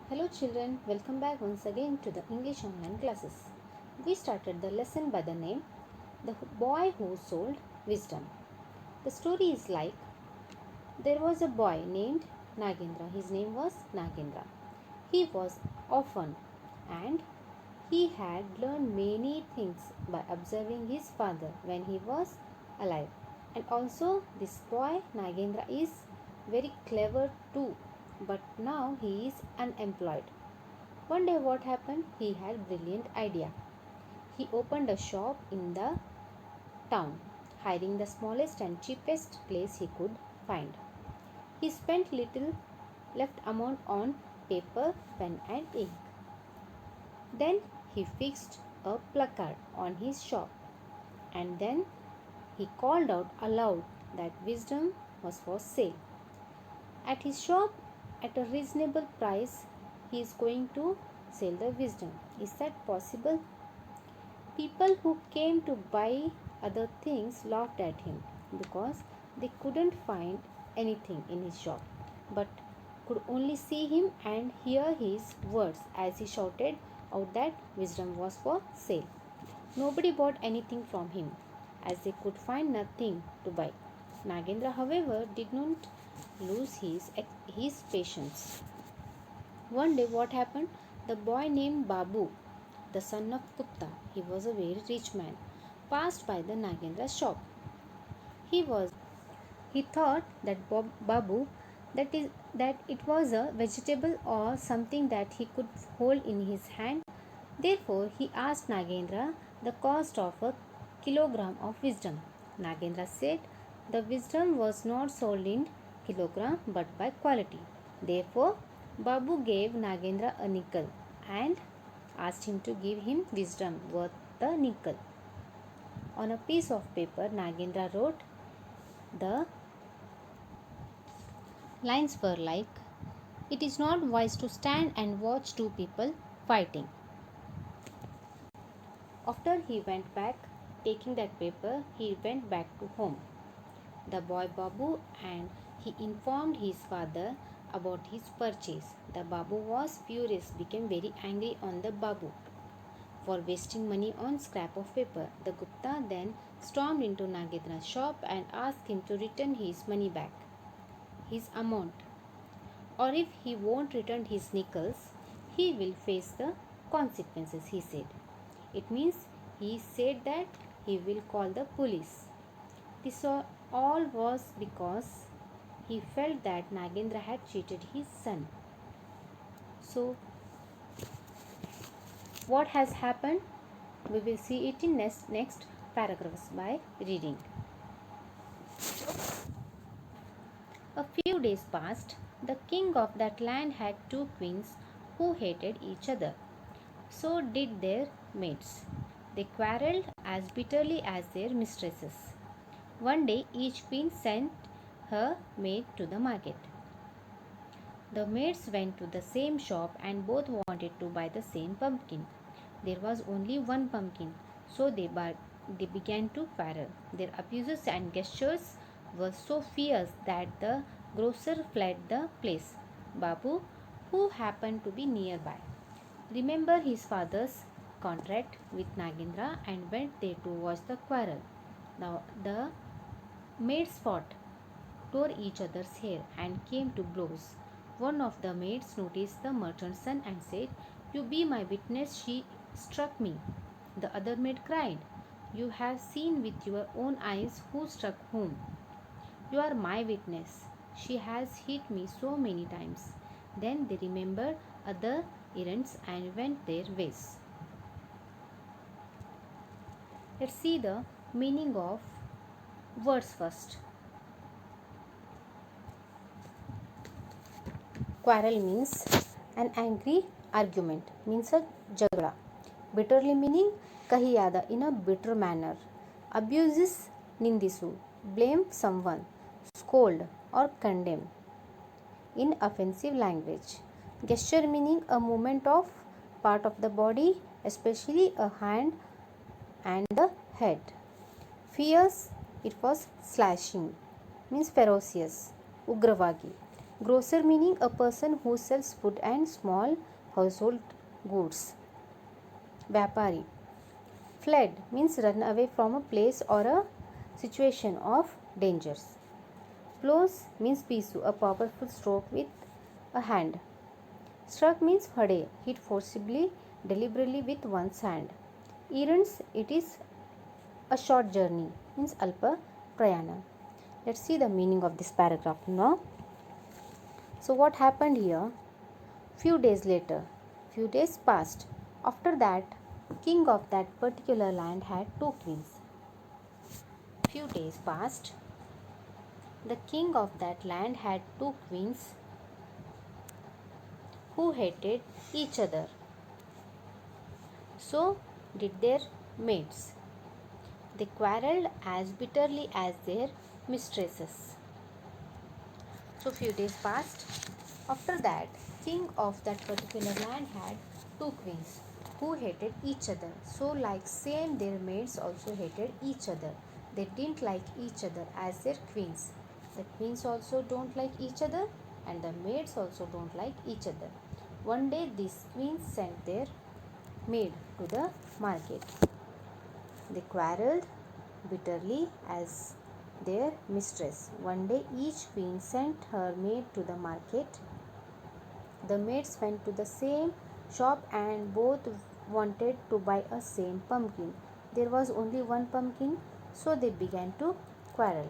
Hello children, welcome back once again to the English online classes. We started the lesson by the name The Boy Who Sold Wisdom. The story is like there was a boy named Nagendra. His name was Nagendra. He was orphan and he had learned many things by observing his father when he was alive. And also this boy Nagendra is very clever too, but now he is unemployed. One day what happened? He had a brilliant idea. He opened a shop in the town, hiring the smallest and cheapest place he could find. He spent little left amount on paper, pen and ink. Then he fixed a placard on his shop and then he called out aloud that wisdom was for sale. At his shop at a reasonable price he is going to sell the wisdom. Is that possible? People who came to buy other things laughed at him because they couldn't find anything in his shop but could only see him and hear his words as he shouted out that wisdom was for sale. Nobody bought anything from him as they could find nothing to buy. Nagendra, however, did not lose his patience. One day, what happened? The boy named Babu, the son of Gupta, he was a very rich man, passed by the Nagendra shop. He was he thought that Babu that it was a vegetable or something that he could hold in his hand. Therefore, he asked Nagendra the cost of a kilogram of wisdom. Nagendra said the wisdom was not sold in kilogram but by quality. Therefore, Babu gave Nagendra a nickel and asked him to give him wisdom worth the nickel. On a piece of paper, Nagendra wrote the lines were like, "It is not wise to stand and watch two people fighting." After he went back, taking that paper, he went back to home. The boy Babu and he informed his father about his purchase. The Babu was furious, became very angry on the Babu for wasting money on scrap of paper. The Gupta then stormed into Nagendra's shop and asked him to return his money back, his amount. Or if he won't return his nickels, he will face the consequences, he said. It means he said that he will call the police. This all was because he felt that Nagendra had cheated his son. So, what has happened? We will see it in next paragraphs by reading. A few days passed. The king of that land had two queens who hated each other. So did their maids. They quarreled as bitterly as their mistresses. One day each queen sent her maid to the market. The maids went to the same shop and both wanted to buy the same pumpkin. There was only one pumpkin, so they began to quarrel. Their abuses and gestures were so fierce that the grocer fled the place. Babu, who happened to be nearby, remembered his father's contract with Nagendra and went there to watch the quarrel. Now the maids fought, tore each other's hair, and came to blows. One of the maids noticed the merchant's son and said, "You be my witness, she struck me." The other maid cried, "You have seen with your own eyes who struck whom. You are my witness. She has hit me so many times." Then they remembered other errands and went their ways. Let's see the meaning of words first. Quarrel means an angry argument, means a jagda. Bitterly meaning kahiyada, in a bitter manner. Abuse is nindisu, blame someone, scold or condemn in offensive language. Gesture meaning a movement of part of the body, especially a hand and the head. Fierce, it was slashing, means ferocious, ugravagi. Grocer meaning a person who sells food and small household goods. Vyapari. Fled means run away from a place or a situation of dangers. Blows means pisu, a powerful stroke with a hand. Struck means phade, hit forcibly, deliberately with one's hand. Errands, it is a short journey, means alpa prayana. Let's see the meaning of this paragraph now. So what happened here? Few days later, few days passed. After that, king of that particular land had two queens. Few days passed. The king of that land had two queens who hated each other. So did their maids. They quarrelled as bitterly as their mistresses. So few days passed. After that, king of that particular land had two queens who hated each other. So like same their maids also hated each other. They didn't like each other as their queens. The queens also don't like each other and the maids also don't like each other. One day these queens sent their maid to the market. They quarrelled bitterly as their mistress. One day each queen sent her maid to the market. The maids went to the same shop and both wanted to buy a same pumpkin. There was only one pumpkin, so they began to quarrel.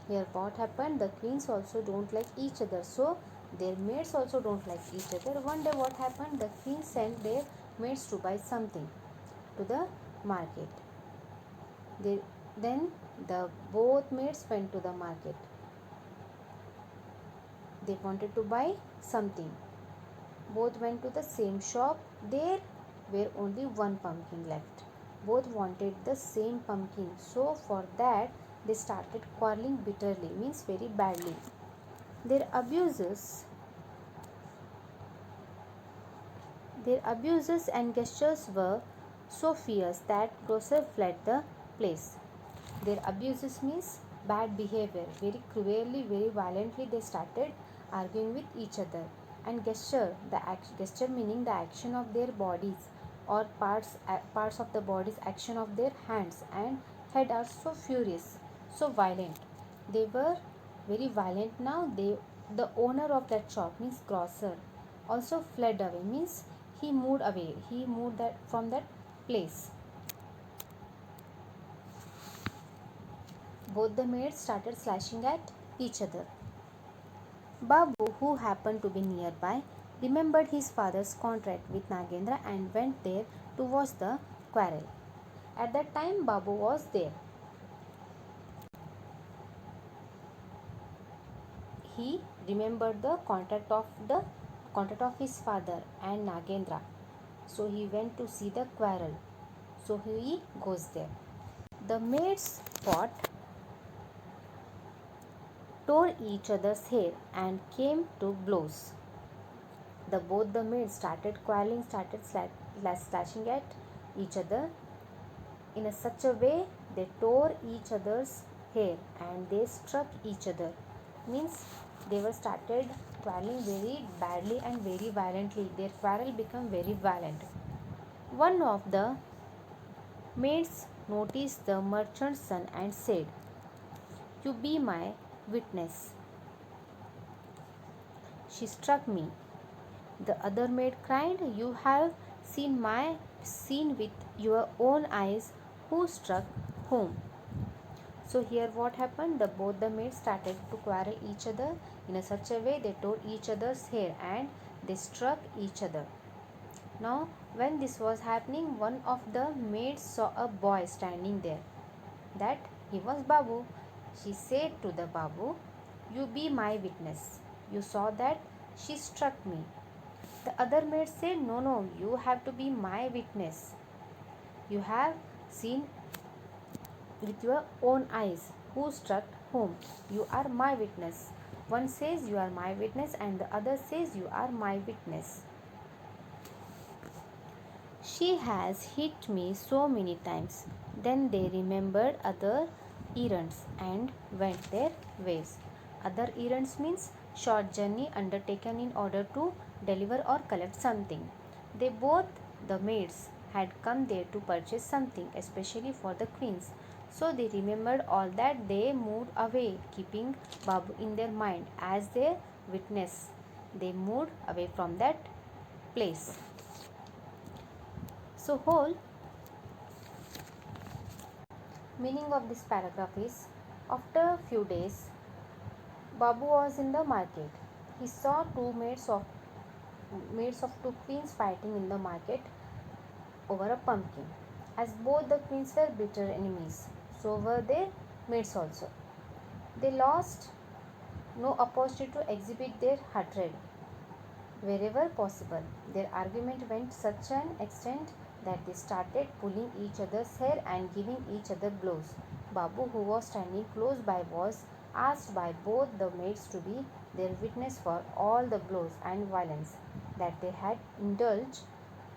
Here what happened? The queens also don't like each other, so their maids also don't like each other. One day what happened? The queen sent their maids to buy something to the market. Then the both maids went to the market. They wanted to buy something. Both went to the same shop. There were only one pumpkin left. Both wanted the same pumpkin. So for that they started quarreling bitterly, means very badly. Their abuses and gestures were so fierce that Grocer fled the place. Their abuses means bad behavior. Very cruelly, very violently they started arguing with each other. And gesture meaning the action of their bodies or parts of the body's action of their hands and head are so furious, so violent. They were very violent now. The owner of that shop means grocer also fled away, means he moved away. He moved that from that place. Both the maids started slashing at each other. Babu, who happened to be nearby, remembered his father's contract with Nagendra and went there to watch the quarrel. At that time, Babu was there. He remembered the contract of his father and Nagendra. So he went to see the quarrel. So he goes there. The maids fought, tore each other's hair, and came to blows. Both the maids started quarreling, started slashing at each other. In such a way, they tore each other's hair and they struck each other. Means they were started quarreling very badly and very violently. Their quarrel became very violent. One of the maids noticed the merchant's son and said, "You be my witness. She struck me." The other maid cried, "You have seen with your own eyes who struck whom." So here what happened? Both the maids started to quarrel each other. In such a way they tore each other's hair and they struck each other. Now when this was happening, one of the maids saw a boy standing there. That he was Babu. She said to the Babu, "You be my witness. You saw that she struck me." The other maid said, No, you have to be my witness. You have seen with your own eyes who struck whom. You are my witness." One says, "You are my witness," and the other says, "You are my witness. She has hit me so many times." Then they remembered other errands and went their ways. Other errands means short journey undertaken in order to deliver or collect something. They both, the maids, had come there to purchase something, especially for the queens. So they remembered all that. They moved away, keeping Babu in their mind as their witness. They moved away from that place. So, whole meaning of this paragraph is, after a few days, Babu was in the market. He saw two two queens fighting in the market over a pumpkin. As both the queens were bitter enemies, so were their maids also. They lost no opportunity to exhibit their hatred wherever possible. Their argument went such an extent that they started pulling each other's hair and giving each other blows. Babu, who was standing close by, was asked by both the maids to be their witness for all the blows and violence that they had indulged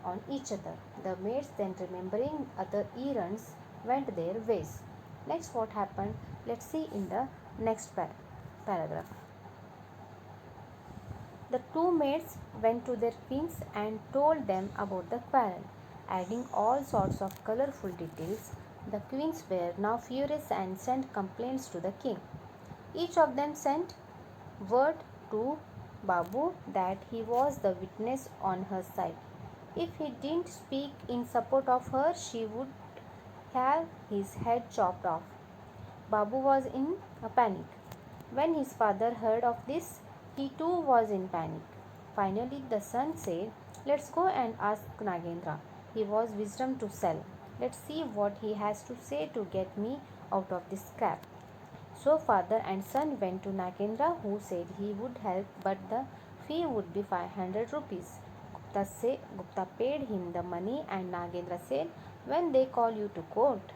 on each other. The maids, then remembering other errands, went their ways. Next, what happened? Let's see in the next paragraph. The two maids went to their queens and told them about the quarrel, adding all sorts of colorful details. The queens were now furious and sent complaints to the king. Each of them sent word to Babu that he was the witness on her side. If he didn't speak in support of her, she would have his head chopped off. Babu was in a panic. When his father heard of this, he too was in panic. Finally, the son said, "Let's go and ask Nagendra. He was wisdom to sell. Let's see what he has to say to get me out of this scrap." So father and son went to Nagendra, who said he would help, but the fee would be 500 rupees. Gupta paid him the money, and Nagendra said, "When they call you to court,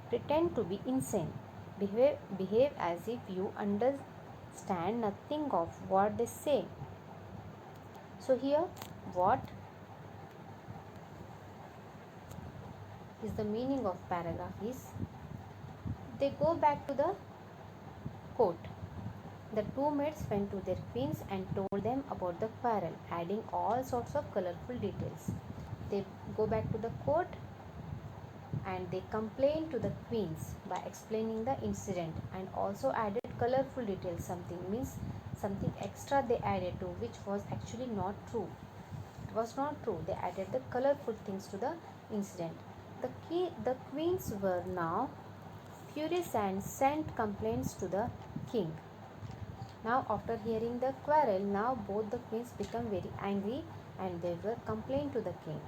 pretend to be insane. Behave as if you understand nothing of what they say." So here, what is the meaning of paragraph is, they go back to the court. The two maids went to their queens and told them about the quarrel, adding all sorts of colorful details. They go back to the court and they complained to the queens by explaining the incident, and also added colorful details. Something extra they added to, which was actually not true. It was not true. They added the colorful things to the incident. The queens were now furious and sent complaints to the king. Now, after hearing the quarrel, now both the queens became very angry and they were complained to the king.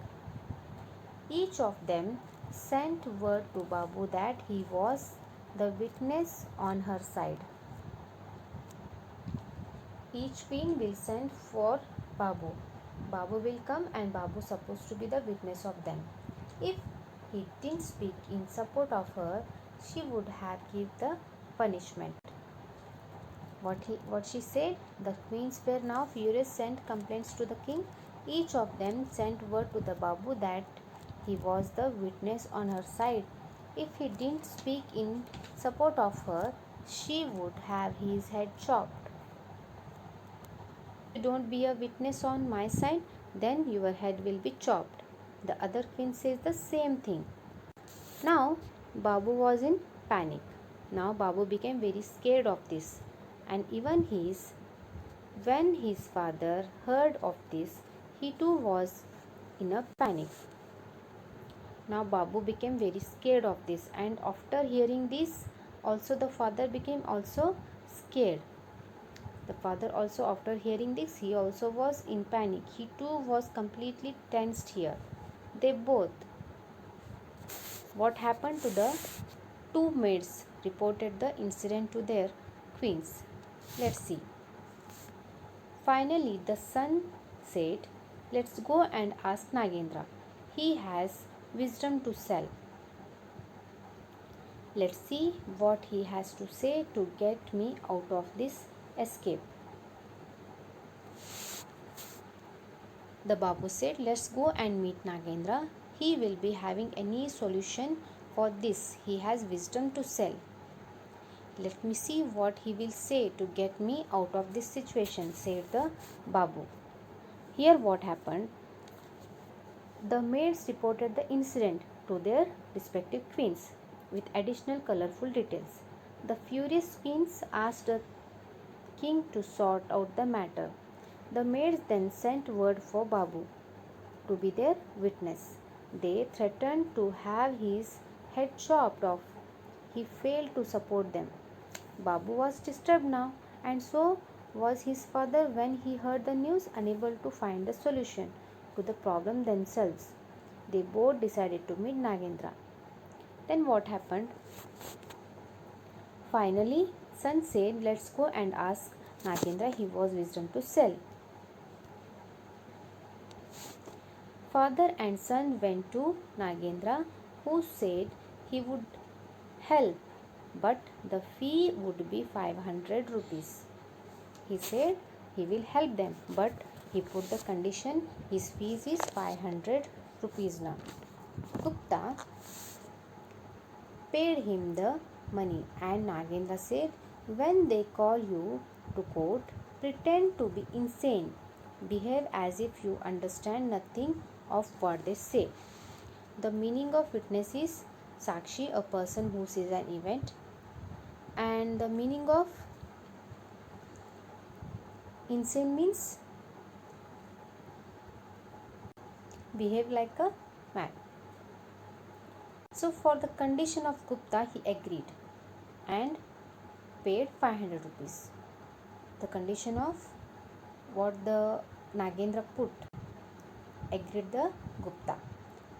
Each of them sent word to Babu that he was the witness on her side. Each queen will send for Babu. Babu will come and Babu is supposed to be the witness of them. If he didn't speak in support of her, she would have given the punishment. What she said, the queens were now furious, sent complaints to the king. Each of them sent word to the Babu that he was the witness on her side. If he didn't speak in support of her, she would have his head chopped. If you don't be a witness on my side, then your head will be chopped. The other queen says the same thing. Now Babu was in panic. Now Babu became very scared of this, and even when his father heard of this, he too was in a panic. Now Babu became very scared of this, and after hearing this, also the father became also scared. The father also, after hearing this, he also was in panic. He too was completely tensed here. They both. What happened to the two maids reported the incident to their queens. Let's see. Finally, the son said, "Let's go and ask Nagendra. He has wisdom to sell. Let's see what he has to say to get me out of this escape." The Babu said, "Let's go and meet Nagendra. He will be having any solution for this. He has wisdom to sell." Let me see what he will say to get me out of this situation, said the Babu. Here what happened. The maids reported the incident to their respective queens with additional colorful details. The furious queens asked the king to sort out the matter. The maids then sent word for Babu to be their witness. They threatened to have his head chopped off. He failed to support them. Babu was disturbed now, and so was his father when he heard the news, unable to find the solution to the problem themselves. They both decided to meet Nagendra. Then what happened? Finally, son said, "Let's go and ask Nagendra. He was wisdom to sell." Father and son went to Nagendra, who said he would help, but the fee would be 500 rupees. He said he will help them, but he put the condition his fees is 500 rupees now. Gupta paid him the money, and Nagendra said, "When they call you to court, pretend to be insane. Behave as if you understand nothing of what they say." The meaning of witness is Sakshi, a person who sees an event, and the meaning of insane means behave like a mad. So for the condition of Gupta, he agreed and paid 500 rupees. The condition of what the Nagendra put, agreed the Gupta.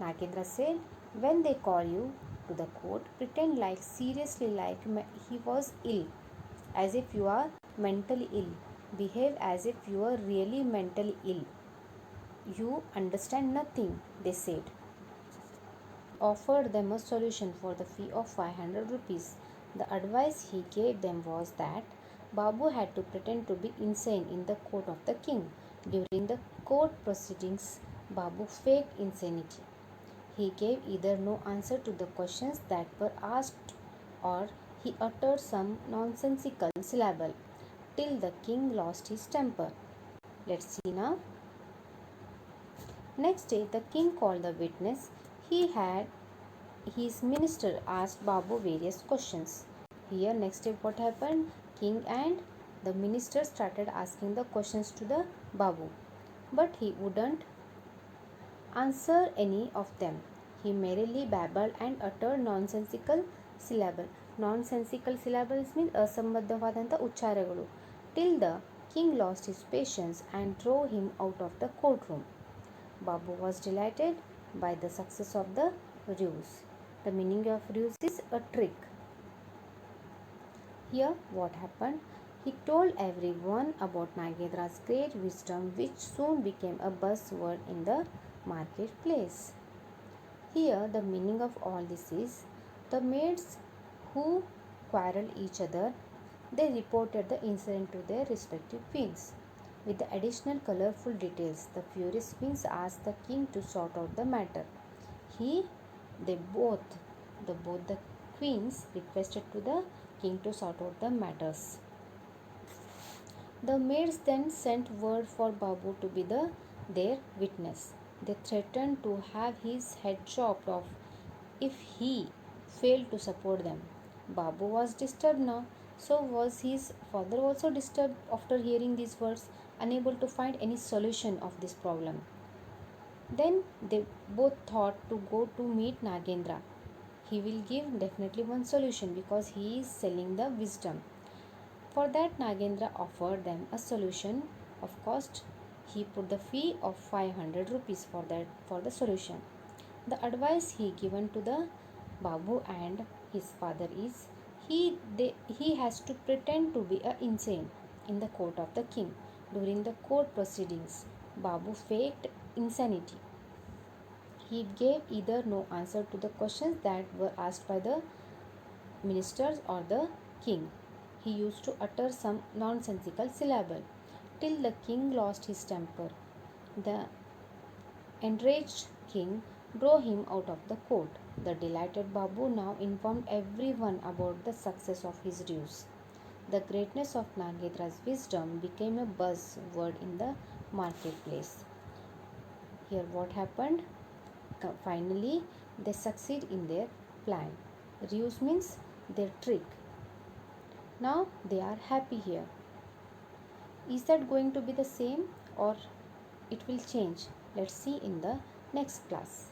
Nagendra said, "When they call you to the court, pretend like seriously like he was ill, as if you are mentally ill. Behave as if you are really mentally ill. You understand nothing," they said. Offered them a solution for the fee of 500 rupees. The advice he gave them was that Babu had to pretend to be insane in the court of the king. During the court proceedings, Babu faked insanity. He gave either no answer to the questions that were asked, or he uttered some nonsensical syllable till the king lost his temper. Let's see now. Next day, the king called the witness. His minister asked Babu various questions. Here, next day, what happened? King and the minister started asking the questions to the Babu, but he wouldn't answer any of them. He merely babbled and uttered nonsensical syllable. Nonsensical syllables means ಅಸಂಬದ್ಧವಾದಂಥ ಉಚ್ಚಾರಗಳು. Till the king lost his patience and drove him out of the courtroom. Babu was delighted by the success of the ruse. The meaning of ruse is a trick. Here, what happened? He told everyone about Nagendra's great wisdom, which soon became a buzzword in the marketplace. Here, the meaning of all this is the maids who quarreled each other, they reported the incident to their respective queens. With the additional colorful details, the furious queens asked the king to sort out the matter. Both the queens requested to the king to sort out the matters. The maids then sent word for Babu to be their witness. They threatened to have his head chopped off if he failed to support them. Babu was disturbed now, so was his father also disturbed after hearing these words, unable to find any solution of this problem. Then they both thought to go to meet Nagendra. He will give definitely one solution because he is selling the wisdom. For that, Nagendra offered them a solution of cost. He put the fee of 500 rupees for the solution. The advice he given to the Babu and his father is he has to pretend to be insane in the court of the king. During the court proceedings, Babu faked insanity. He gave either no answer to the questions that were asked by the ministers or the king. He used to utter some nonsensical syllable till the king lost his temper. The enraged king drove him out of the court. The delighted Babu now informed everyone about the success of his ruse. The greatness of Nagetra's wisdom became a buzzword in the marketplace. Here, what happened? Finally, they succeed in their plan. Ruse means their trick. Now they are happy here. Is that going to be the same or it will change? Let's see in the next class.